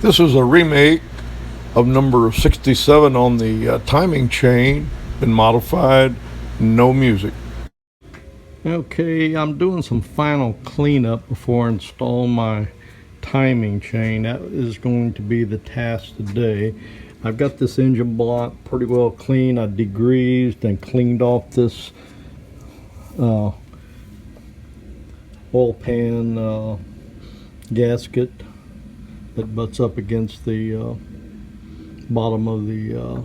This is a remake of number 67 on the timing chain, been modified, no music. Okay, I'm doing some final cleanup before I install my timing chain. That is going to be the task today. I've got this engine block pretty well clean. I degreased and cleaned off this oil pan gasket that butts up against the bottom of the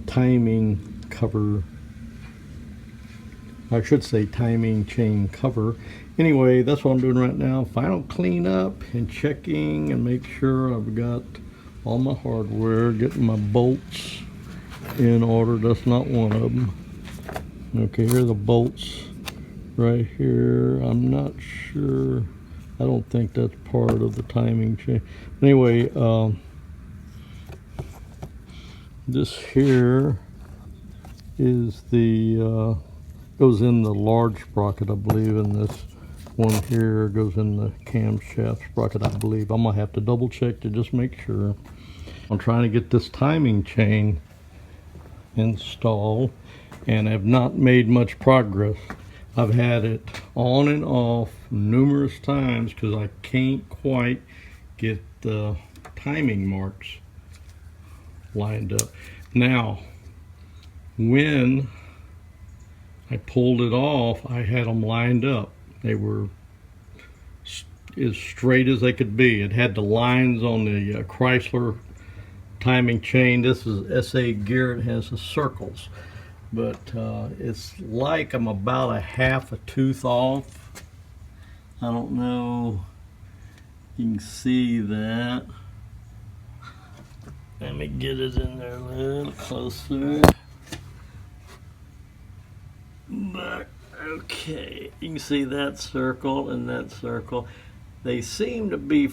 timing cover. I should say timing chain cover. Anyway, that's what I'm doing right now. Final cleanup and checking and make sure I've got all my hardware, getting my bolts in order. That's not one of them. Okay, here are the bolts right here. I'm not sure. I don't think that's part of the timing chain. Anyway, this here is the goes in the large sprocket, I believe, and this one here goes in the camshaft sprocket, I believe. I'm gonna have to double check to just make sure. I'm trying to get this timing chain installed and have not made much progress. I've had it on and off numerous times because I can't quite get the timing marks lined up. Now, when I pulled it off, I had them lined up. They were as straight as they could be. It had the lines on the Chrysler timing chain. This is SA gear. It has the circles, but it's like I'm about a half a tooth off. I don't know. You can see that. Let me get it in there a little closer. But okay, you can see that circle and that circle. They seem to be,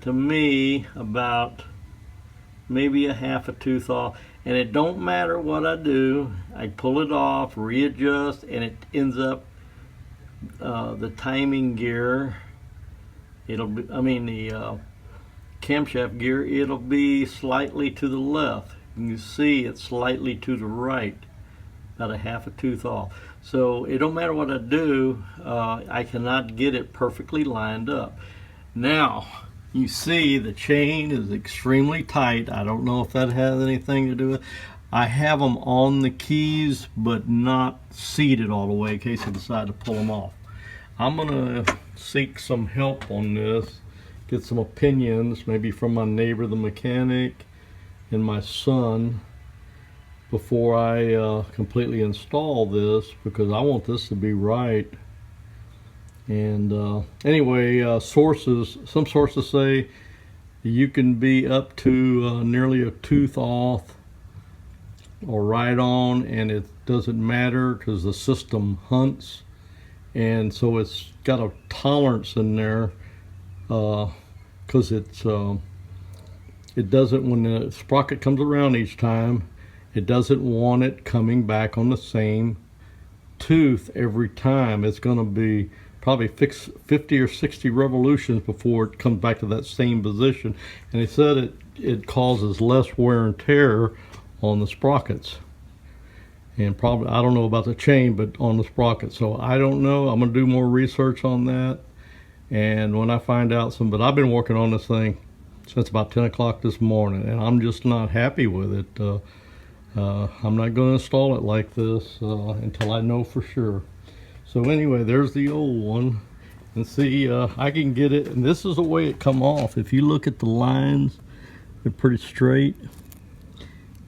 to me, about maybe a half a tooth off, and it don't matter what I do. I pull it off, readjust, and it ends up the timing gear. It'll be, the camshaft gear. It'll be slightly to the left. You can see it's slightly to the right, about a half a tooth off. So it don't matter what I do, I cannot get it perfectly lined up. Now, you see the chain is extremely tight. I don't know if that has anything to do with it. I have them on the keys, but not seated all the way in case I decide to pull them off. I'm gonna seek some help on this, get some opinions, maybe from my neighbor, the mechanic, and my son, before I completely install this, because I want this to be right. And anyway, some sources say you can be up to nearly a tooth off or right on, and it doesn't matter because the system hunts, and so it's got a tolerance in there because it doesn't, when the sprocket comes around each time, it doesn't want it coming back on the same tooth every time. It's going to be probably 50 or 60 revolutions before it comes back to that same position. And they said it causes less wear and tear on the sprockets. And probably, I don't know about the chain, but on the sprocket. So I don't know. I'm going to do more research on that. And when I find out but I've been working on this thing since about 10 o'clock this morning, and I'm just not happy with it. I'm not going to install it like this until I know for sure. So anyway, there's the old one, and see, I can get it, and this is the way it come off. If you look at the lines, they're pretty straight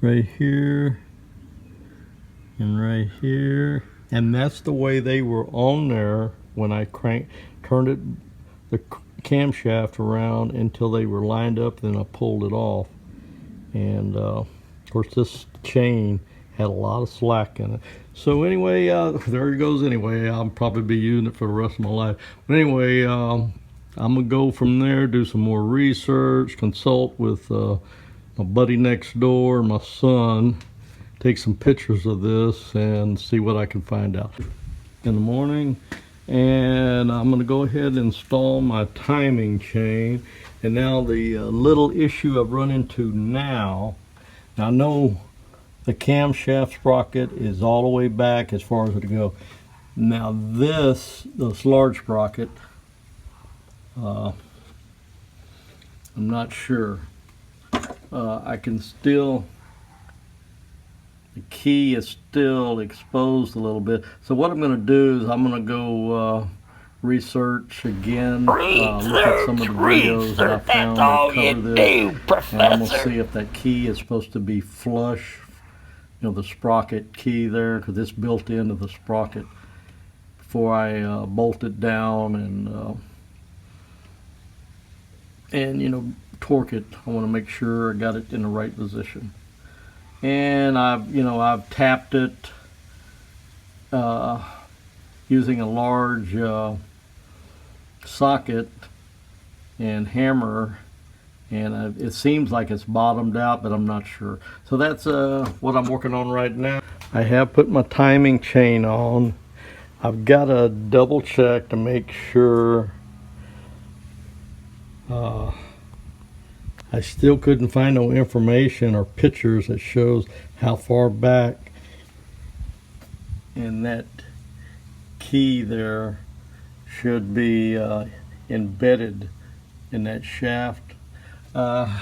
right here and right here, and that's the way they were on there when I turned the camshaft around until they were lined up. Then I pulled it off, and of course this chain had a lot of slack in it. So anyway, there it goes. Anyway, I'll probably be using it for the rest of my life. But anyway, I'm gonna go from there, do some more research, consult with my buddy next door, my son, take some pictures of this and see what I can find out in the morning. And I'm going to go ahead and install my timing chain. And now the little issue I've run into now I know the camshaft sprocket is all the way back as far as it'll go. Now this large sprocket, I'm not sure. I can still, the key is still exposed a little bit. So what I'm going to do is I'm going to go research again, look at some of the videos that I found that cover this, and I'm going to see if that key is supposed to be flush, you know, the sprocket key there, because it's built into the sprocket, before I bolt it down and you know, torque it. I want to make sure I got it in the right position. And I've tapped it using a large socket and hammer, and it seems like it's bottomed out, but I'm not sure. So that's what I'm working on right now. I have put my timing chain on. I've got to double check to make sure. I still couldn't find no information or pictures that shows how far back, and that key there should be embedded in that shaft. I've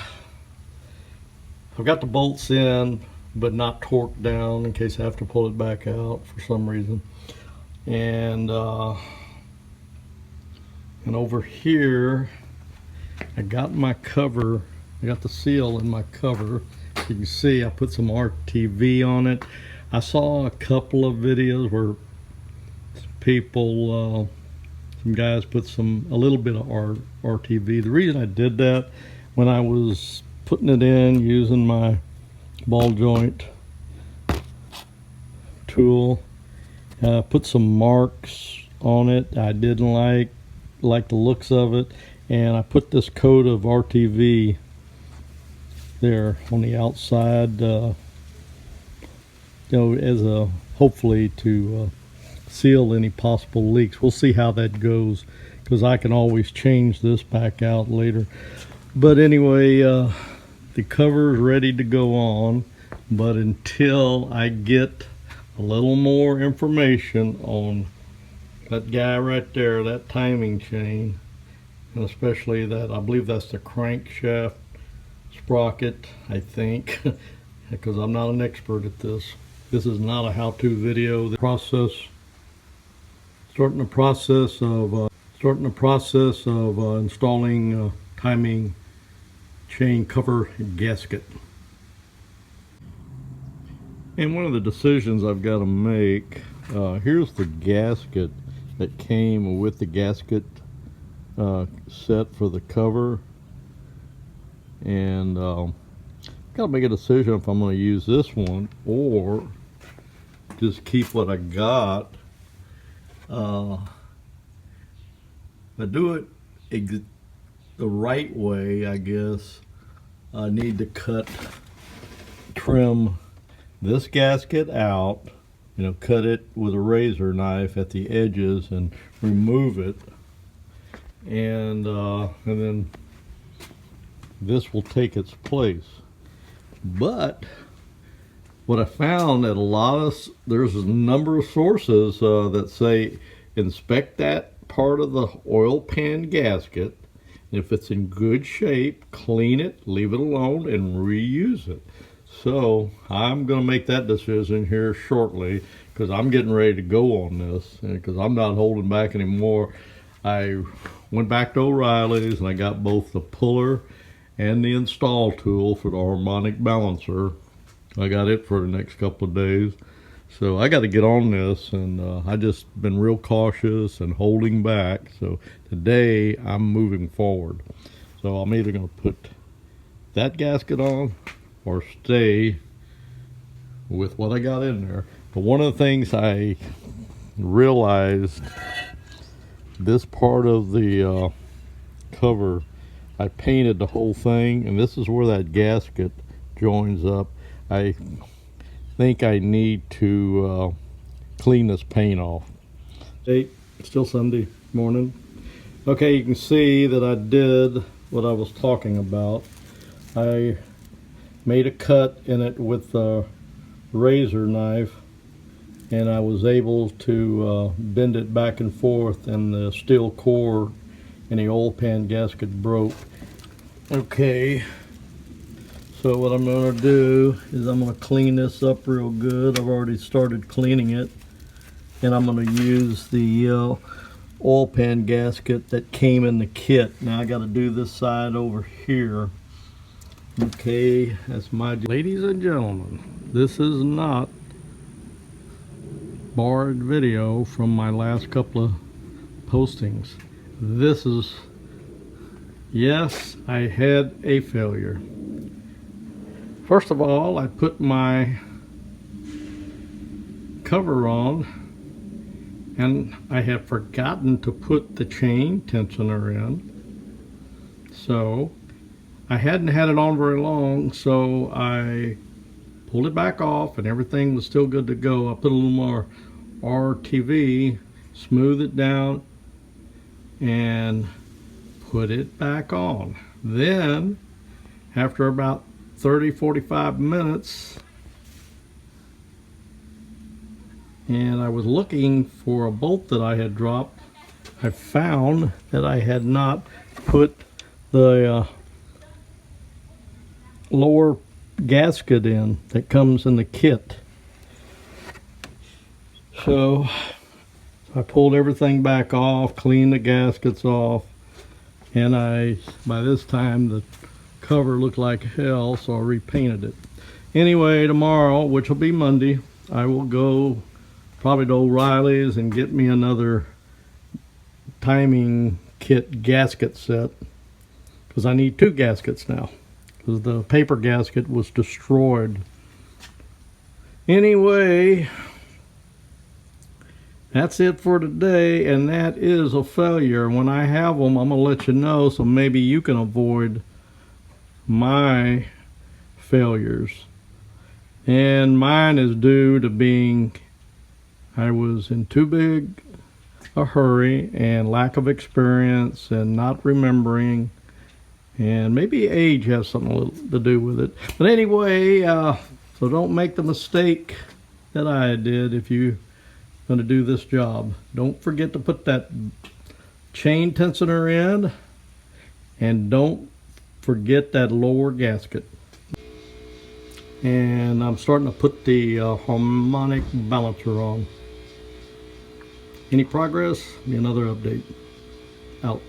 got the bolts in but not torqued down in case I have to pull it back out for some reason. And over here I got my cover, I got the seal in my cover. You can see I put some RTV on it. I saw a couple of videos where people, some guys put a little bit of RTV. The reason I did that, when I was putting it in using my ball joint tool, put some marks on it I didn't like the looks of it, and I put this coat of RTV there on the outside, you know, as a hopefully to seal any possible leaks. We'll see how that goes, because I can always change this back out later. But anyway, the cover is ready to go on, but until I get a little more information on that guy right there, that timing chain, and especially that, I believe that's the crankshaft sprocket, I think, because I'm not an expert at this. This is not a how-to video. Starting the process of installing timing chain cover gasket. And one of the decisions I've got to make, here's the gasket that came with the gasket set for the cover, and got to make a decision if I'm going to use this one or just keep what I got. I do it the right way, I guess. I need to trim this gasket out, you know, cut it with a razor knife at the edges and remove it, and then this will take its place. But what I found that there's a number of sources that say inspect that part of the oil pan gasket. If it's in good shape, clean it, leave it alone, and reuse it. So I'm going to make that decision here shortly, because I'm getting ready to go on this, because I'm not holding back anymore. I went back to O'Reilly's and I got both the puller and the install tool for the harmonic balancer. I got it for the next couple of days. So I got to get on this, and I just been real cautious and holding back. So today I'm moving forward. So I'm either going to put that gasket on or stay with what I got in there. But one of the things I realized, this part of the cover, I painted the whole thing, and this is where that gasket joins up. I think I need to clean this paint off. Still Sunday morning. Okay, you can see that I did what I was talking about. I made a cut in it with a razor knife, and I was able to bend it back and forth, and the steel core in the oil pan gasket broke. Okay, so what I'm going to do is I'm going to clean this up real good. I've already started cleaning it, and I'm going to use the oil pan gasket that came in the kit. Now I got to do this side over here. Okay, that's my... Ladies and gentlemen, this is not borrowed video from my last couple of postings. This is... Yes, I had a failure. First of all, I put my cover on, and I had forgotten to put the chain tensioner in. So I hadn't had it on very long, so I pulled it back off and everything was still good to go. I put a little more RTV, smooth it down, and put it back on. Then after about 30-45 minutes, and I was looking for a bolt that I had dropped, I found that I had not put the lower gasket in that comes in the kit. So I pulled everything back off, cleaned the gaskets off, and by this time the cover looked like hell, so I repainted it. Anyway, tomorrow, which will be Monday, I will go probably to O'Reilly's and get me another timing kit gasket set, because I need 2 gaskets now, because the paper gasket was destroyed. Anyway, that's it for today, and that is a failure. When I have them, I'm gonna let you know, so maybe you can avoid my failures. And mine is due to being, I was in too big a hurry and lack of experience and not remembering, and maybe age has something to do with it. But anyway, so don't make the mistake that I did if you're going to do this job. Don't forget to put that chain tensioner in, and don't forget that lower gasket. And I'm starting to put the harmonic balancer on. Any progress? Be another update. Out.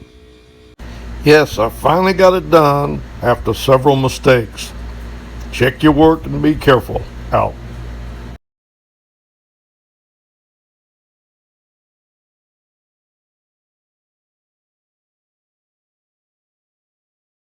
Yes, I finally got it done after several mistakes. Check your work and be careful. Out.